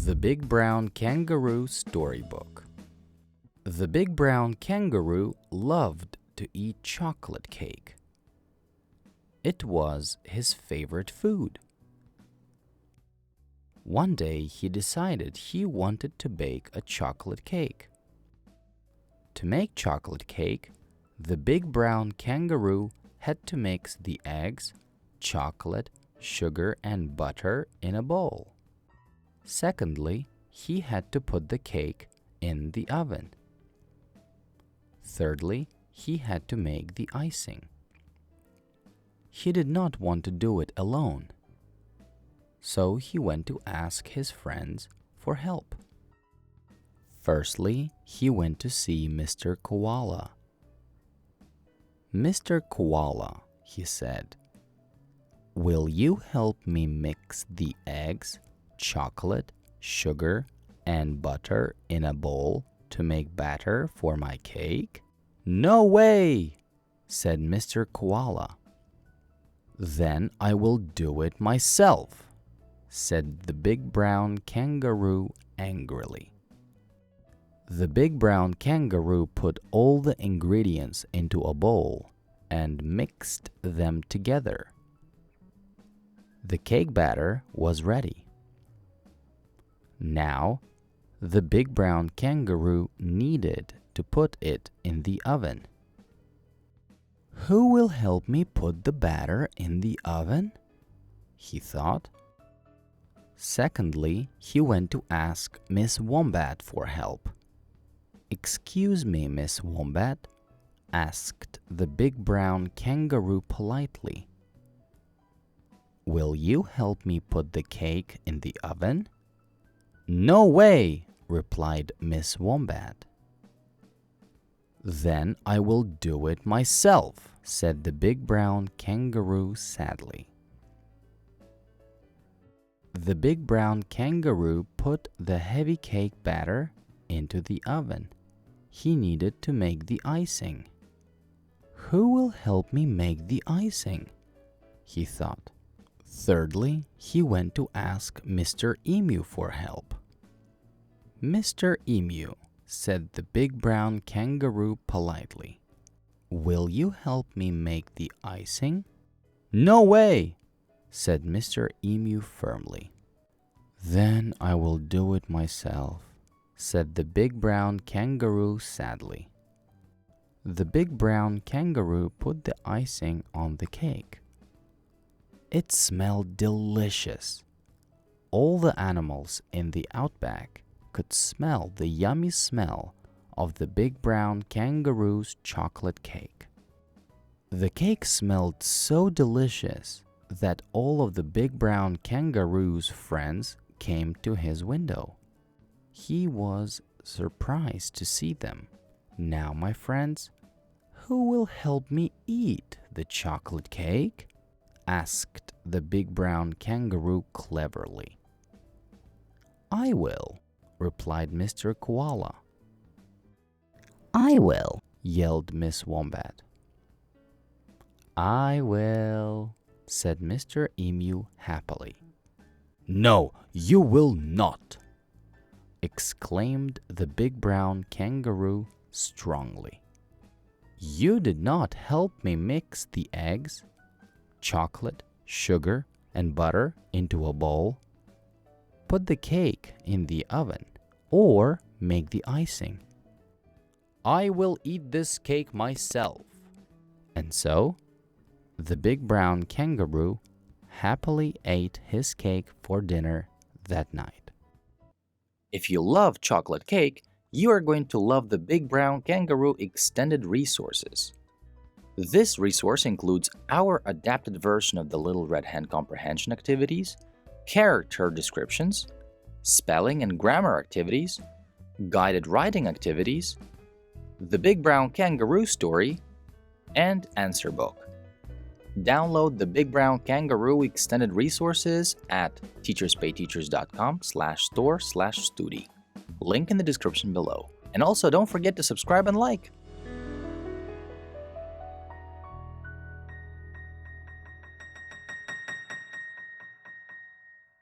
The Big Brown Kangaroo Storybook. The big brown kangaroo loved to eat chocolate cake. It was his favorite food. One day he decided he wanted to bake a chocolate cake. To make chocolate cake, the big brown kangaroo had to mix the eggs, chocolate, sugar, and butter in a bowl. Secondly, he had to put the cake in the oven. Thirdly, he had to make the icing. He did not want to do it alone, so he went to ask his friends for help. Firstly, he went to see Mr. Koala. "Mr. Koala," he said, "will you help me mix the eggs, chocolate, sugar, and butter in a bowl to make batter for my cake?" "No way," said Mr. Koala. "Then I will do it myself," said the big brown kangaroo angrily. The big brown kangaroo put all the ingredients into a bowl and mixed them together. The cake batter was ready. Now, the big brown kangaroo needed to put it in the oven. "Who will help me put the batter in the oven?" he thought. Secondly, he went to ask Miss Wombat for help. "Excuse me, Miss Wombat," asked the big brown kangaroo politely. "Will you help me put the cake in the oven?" "No way," replied Miss Wombat. "Then I will do it myself," said the big brown kangaroo sadly. The big brown kangaroo put the heavy cake batter into the oven. He needed to make the icing. "Who will help me make the icing?" he thought. Thirdly, he went to ask Mr. Emu for help. "Mr. Emu," said the big brown kangaroo politely, "will you help me make the icing?" "No way," said Mr. Emu firmly. "Then I will do it myself," said the big brown kangaroo sadly. The big brown kangaroo put the icing on the cake. It smelled delicious. All the animals in the outback could smell the yummy smell of the big brown kangaroo's chocolate cake. The cake smelled so delicious that all of the big brown kangaroo's friends came to his window. He was surprised to see them. "Now, my friends, who will help me eat the chocolate cake?" asked the big brown kangaroo cleverly. "I will," replied Mr. Koala. "I will," yelled Miss Wombat. "I will," said Mr. Emu happily. "No, you will not," exclaimed the big brown kangaroo strongly. "You did not help me mix the eggs, chocolate, sugar, and butter into a bowl, put the cake in the oven, or make the icing. I will eat this cake myself." And so, the big brown kangaroo happily ate his cake for dinner that night. If you love chocolate cake, you are going to love the Big Brown Kangaroo extended resources. This resource includes our adapted version of the Little Red Hen Comprehension activities, character descriptions, spelling and grammar activities, guided writing activities, the Big Brown Kangaroo story, and answer book. Download the Big Brown Kangaroo extended resources at teacherspayteachers.com/store/studi. Link in the description below. And also don't forget to subscribe and like.